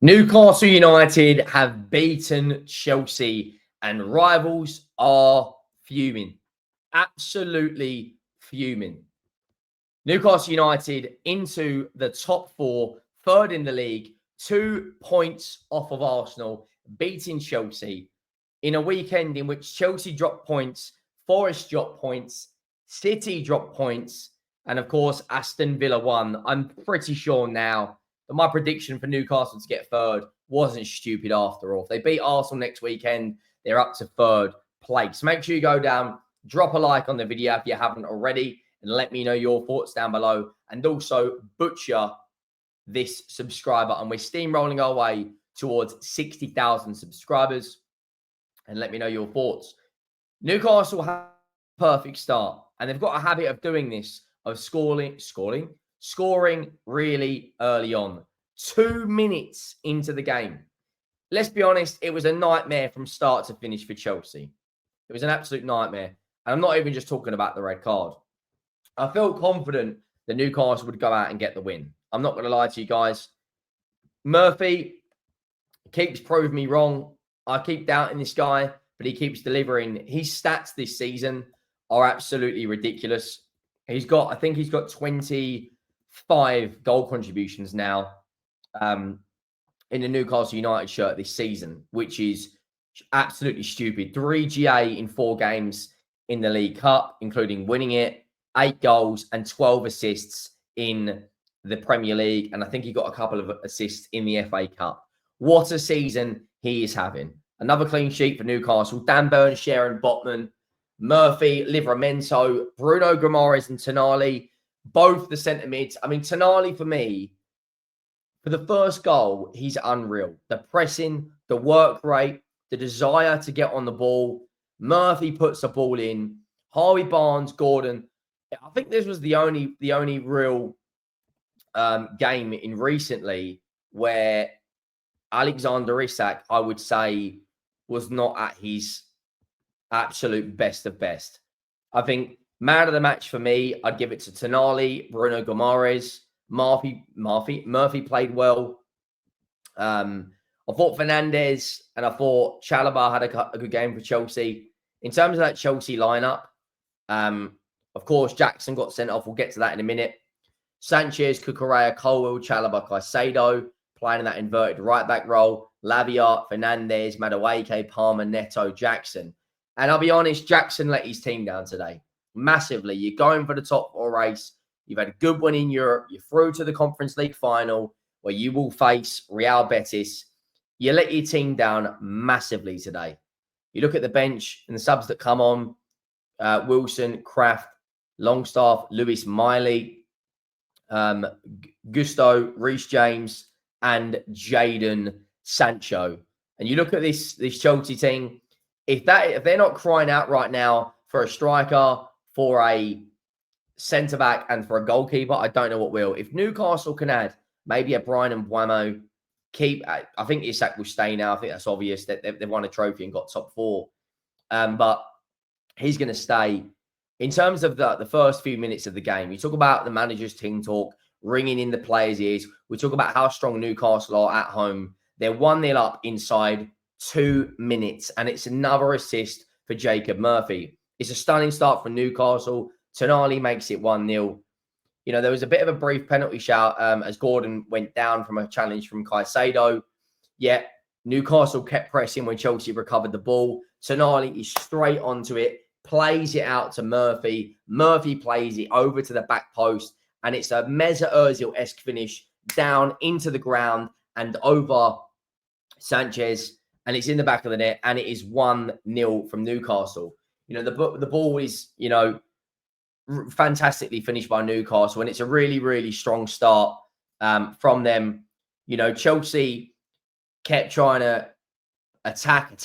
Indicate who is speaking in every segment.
Speaker 1: Newcastle United have beaten Chelsea and rivals are fuming. Absolutely fuming. Newcastle United into the top four, third in the league, 2 points off of Arsenal, beating Chelsea in a weekend in which Chelsea dropped points, Forest dropped points, City dropped points, and of course, Aston Villa won. I'm pretty sure now that my prediction for Newcastle to get third wasn't stupid after all. If they beat Arsenal next weekend, they're up to third place. Make sure you go down, drop a like on the video if you haven't already, and let me know your thoughts down below. And also butcher this subscriber. And we're steamrolling our way towards 60,000 subscribers. And let me know your thoughts. Newcastle have a perfect start. And they've got a habit of doing this, of scoring really early on. 2 minutes into the game. Let's be honest, it was a nightmare from start to finish for Chelsea. It was an absolute nightmare. And I'm not even just talking about the red card. I felt confident that Newcastle would go out and get the win. I'm not going to lie to you guys. Murphy keeps proving me wrong. I keep doubting this guy, but he keeps delivering. His stats this season are absolutely ridiculous. I think he's got 25 goal contributions now in the Newcastle United shirt this season, which is absolutely stupid. 3 GA in 4 games in the League Cup, including winning it, 8 goals and 12 assists in the Premier League. And I think he got a couple of assists in the FA Cup. What a season he is having. Another clean sheet for Newcastle. Dan Burn, Sharon Botman, Murphy, Livramento, Bruno Guimaraes and Tonali, both the centre mids. I mean, Tonali for me, for the first goal, he's unreal. The pressing, the work rate, the desire to get on the ball. Murphy puts the ball in. Harvey Barnes, Gordon. I think this was the only real game in recently where Alexander Isak, I would say, was not at his absolute best of best. I think man of the match for me, I'd give it to Tonali, Bruno Guimaraes, Murphy played well. I thought Fernandes and I thought Chalobah had a good game for Chelsea. In terms of that Chelsea lineup, of course, Jackson got sent off. We'll get to that in a minute. Sanchez, Cucurella, Colwell, Chalobah, Caicedo, playing in that inverted right-back role. Lavia, Fernandes, Madueke, Palmer, Neto, Jackson. And I'll be honest, Jackson let his team down today. Massively. You're going for the top 4 race. You've had a good one in Europe. You're through to the Conference League final where you will face Real Betis. You let your team down massively today. You look at the bench and the subs that come on. Wilson, Kraft, Longstaff, Lewis Miley, Gusto, Reece James, and Jadon Sancho. And you look at this Chelsea team, if they're not crying out right now for a striker, for a centre-back, and for a goalkeeper, I don't know what will. If Newcastle can add maybe a Brian and Buemo, I think Isak will stay now. I think that's obvious that they've won a trophy and got top 4. But he's going to stay. In terms of the first few minutes of the game, you talk about the manager's team talk, ringing in the players' ears. We talk about how strong Newcastle are at home. They're 1-0 up inside 2 minutes, and it's another assist for Jacob Murphy. It's a stunning start for Newcastle. Tonali makes it 1-0. You know, there was a bit of a brief penalty shout as Gordon went down from a challenge from Caicedo. Yet Newcastle kept pressing when Chelsea recovered the ball. Tonali is straight onto it, plays it out to Murphy. Murphy plays it over to the back post, and it's a Mesut Ozil-esque finish down into the ground and over Sanchez, and it's in the back of the net, and it is 1-0 from Newcastle. You know, the ball is, you know, fantastically finished by Newcastle, and it's a really, really strong start from them. You know, Chelsea kept trying to attack.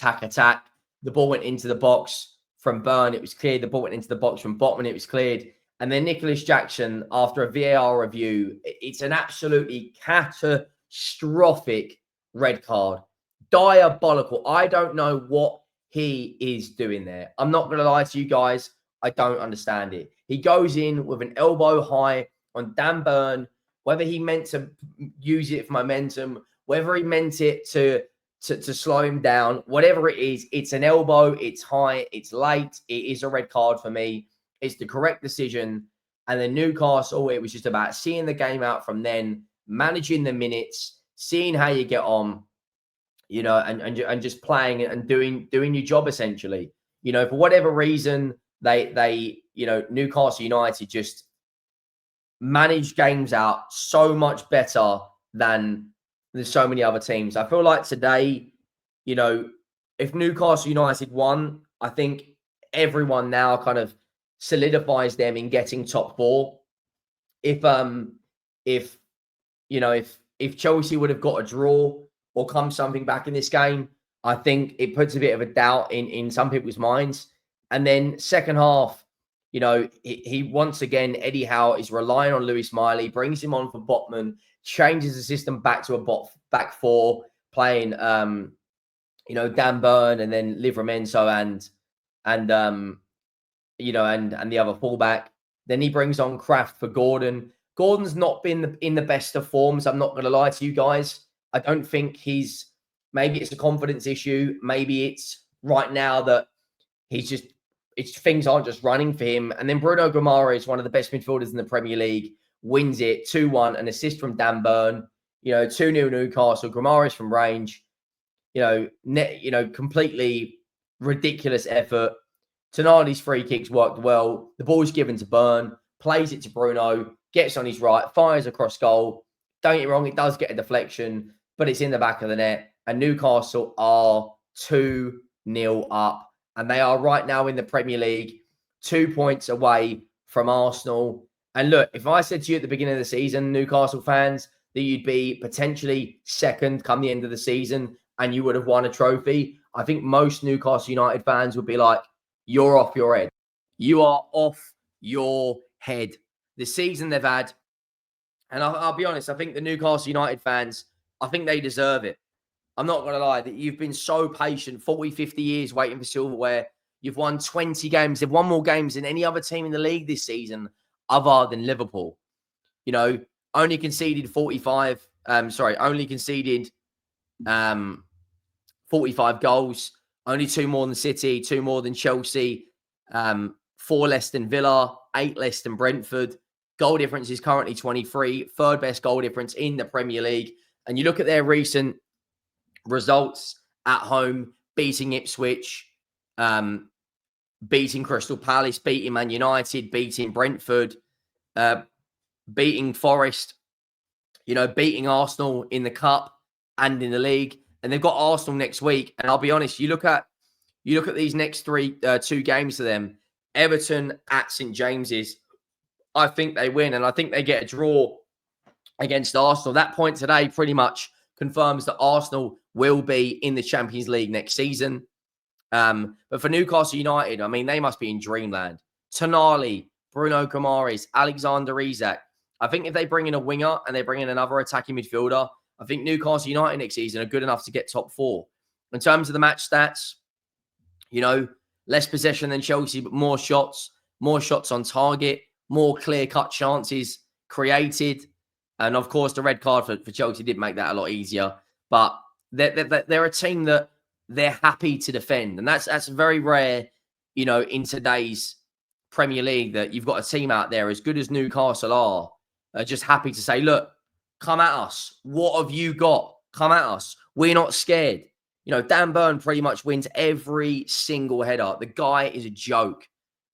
Speaker 1: The ball went into the box from Burn. It was cleared. The ball went into the box from Botman. It was cleared. And then Nicholas Jackson, after a VAR review, it's an absolutely catastrophic red card. Diabolical. I don't know what he is doing there. I'm not going to lie to you guys. I don't understand it. He goes in with an elbow high on Dan Burn, whether he meant to use it for momentum, whether he meant it to slow him down, whatever it is, it's an elbow, it's high, it's late, it is a red card for me. It's the correct decision. And then Newcastle, it was just about seeing the game out from then, managing the minutes, seeing how you get on, you know, and just playing and doing your job essentially. You know, for whatever reason, they you know, Newcastle United just manage games out so much better than there's so many other teams. I feel like today, you know, if Newcastle United won, I think everyone now kind of solidifies them in getting top four. If you know, if Chelsea would have got a draw or come something back in this game, I think it puts a bit of a doubt in some people's minds. And then second half, you know, he once again, Eddie Howe is relying on Lewis Miley, brings him on for Botman, changes the system back to a back four, playing you know, Dan Burn and then Livramento and you know, and the other fullback. Then he brings on Kraft for Gordon. Gordon's not been in the best of forms. I'm not going to lie to you guys. I don't think maybe it's a confidence issue. Maybe it's right now that things aren't just running for him. And then Bruno Guimaraes, one of the best midfielders in the Premier League, wins it 2-1, an assist from Dan Burn. You know, 2-0 Newcastle. Guimaraes from range. You know, completely ridiculous effort. Tonali's free kicks worked well. The ball's given to Burn, plays it to Bruno, gets on his right, fires across goal. Don't get me wrong, it does get a deflection, but it's in the back of the net. And Newcastle are 2-0 up. And they are right now in the Premier League, 2 points away from Arsenal. And look, if I said to you at the beginning of the season, Newcastle fans, that you'd be potentially second come the end of the season and you would have won a trophy, I think most Newcastle United fans would be like, you're off your head. You are off your head. The season they've had, and I'll be honest, I think the Newcastle United fans, I think they deserve it. I'm not going to lie, that you've been so patient, 40, 50 years waiting for silverware. You've won 20 games. They've won more games than any other team in the league this season other than Liverpool. You know, only conceded 45 goals. Only 2 more than City, 2 more than Chelsea, 4 less than Villa, 8 less than Brentford. Goal difference is currently 23, third best goal difference in the Premier League. And you look at their recent results at home, beating Ipswich, beating Crystal Palace, beating Man United, beating Brentford, beating Forest, you know, beating Arsenal in the Cup and in the league. And they've got Arsenal next week. And I'll be honest, you look at these next 2 games to them, Everton at St. James's, I think they win. And I think they get a draw against Arsenal. That point today pretty much confirms that Arsenal will be in the Champions League next season. But for Newcastle United, I mean, they must be in dreamland. Tonali, Bruno Guimaraes, Alexander Isak. I think if they bring in a winger and they bring in another attacking midfielder, I think Newcastle United next season are good enough to get top 4. In terms of the match stats, you know, less possession than Chelsea, but more shots on target, more clear-cut chances created. And, of course, the red card for Chelsea did make that a lot easier. But they're a team that they're happy to defend. And that's very rare, you know, in today's Premier League, that you've got a team out there as good as Newcastle are just happy to say, look, come at us. What have you got? Come at us. We're not scared. You know, Dan Burn pretty much wins every single header. The guy is a joke.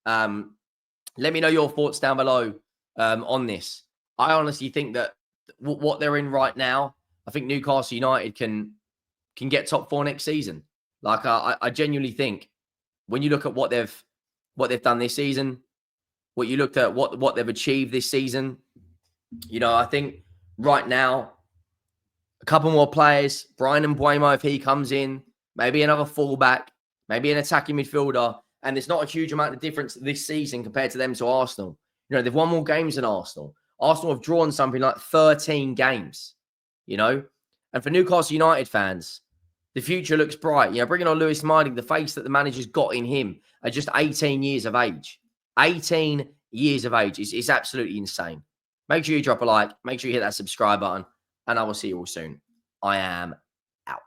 Speaker 1: Let me know your thoughts down below on this. I honestly think that what they're in right now, I think Newcastle United can get top 4 next season. Like I genuinely think when you look at what they've done this season, what you looked at what they've achieved this season, you know, I think right now, a couple more players, Brian Mbeumo, if he comes in, maybe another fullback, maybe an attacking midfielder, and there's not a huge amount of difference this season compared to them to Arsenal. You know, they've won more games than Arsenal. Arsenal have drawn something like 13 games, you know. And for Newcastle United fans, the future looks bright. You know, bringing on Lewis Miley, the face that the manager's got in him at just 18 years of age. 18 years of age is absolutely insane. Make sure you drop a like. Make sure you hit that subscribe button. And I will see you all soon. I am out.